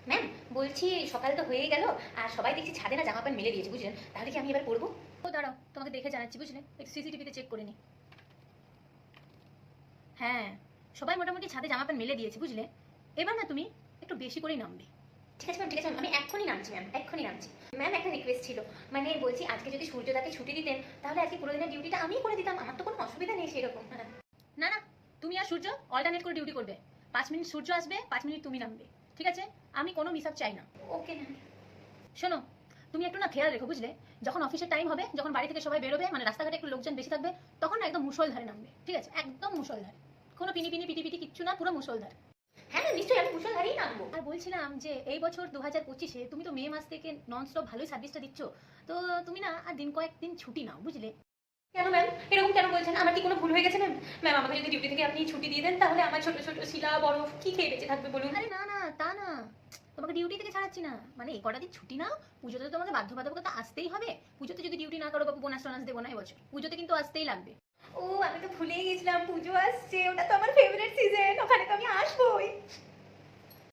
Ma'am, বলছি সকাল তো হয়েই গেল, আর সবাই দেখছি ছাদে না জামা প্যান্ট মেলে দিয়েছে, বুঝলেন? তাহলে কি আমি এবার পরবো? ও দাঁড়াও, তোমাকে দেখে জানাচ্ছি, বুঝলে? একটু সিসিটিভিতে চেক করে নি। হ্যাঁ, সবাই মোটামুটি ছাদে জামা প্যান্ট মেলে দিয়েছে, বুঝলে? এবার না তুমি একটু বেশি করেই নামবে। ঠিক আছে ম্যাম, ঠিক আছে ম্যাম, আমি এক্ষুনি নামছি ম্যাম, এক্ষুনি নামছি। ম্যাম, একটা রিকোয়েস্ট ছিল, মানে বলছি আজকে যদি সূর্যদাকে ছুটি দিতেন তাহলে আজকে পুরো দিনের ডিউটিটা আমিই করে দিতাম, আমার তো কোনো অসুবিধা নেই সেরকম। হ্যাঁ। না না, তুমি আর সূর্য অল্টারনেট করে ডিউটি করবে। 5 মিনিট সূর্য আসবে, 5 মিনিট তুমি নামবে, ঠিক আছে? আমি কোনো মিস আপ চাই না। Okay ma'am. শোনো, তুমি একটু না খেয়াল রেখো, বুঝলে? যখন অফিসের টাইম হবে, যখন বাড়ি থেকে সবাই বেরোবে, মানে রাস্তাঘাটে একটু লোকজন বেশি থাকবে, তখন না একদম মুষলধারে নামবে, ঠিক আছে? একদম মুষলধারে, কোনো পিনি পিনি পিটি পিটি কিচ্ছু না, পুরো মুষলধারে। হ্যাঁ ম্যাম, নিশ্চয়ই আমি মুষলধারেই নামবো। আর বলছিলাম যে এই বছর 2025-এ তুমি তো মে মাস থেকে ননস্টপ ভালোই সার্ভিসটা দিচ্ছ, তো তুমি না আর কয়েকদিন ছুটি নাও, বুঝলে? কেন ম্যাম, এরকম কেন বলছেন? আমার কি কোনো ভুল হয়ে গেছে ম্যাম? ম্যাম, আমাকে যদি ডিউটি থেকে আপনি ছুটি দিয়ে দেন তাহলে আমার ছোট ছোট শিলা বরফ কি খেয়ে বেঁচে থাকবে বলুন? আরে না না, তা না, তোমাকে ডিউটি থেকে ছাড়াচ্ছি না, মানে এই কটা দিন ছুটি নাও। পুজোতে তো তোমাকে বাধ্যবাধকতা আসতেই হবে। পুজোতে যদি ডিউটি না করো, বাবু বোনাস টোনাস দেবো না এবছর, পুজোতে কিন্তু আসতেই লাগবে। ও, আমি তো ভুলেই গেছিলাম পুজো আসছে, ওটা তো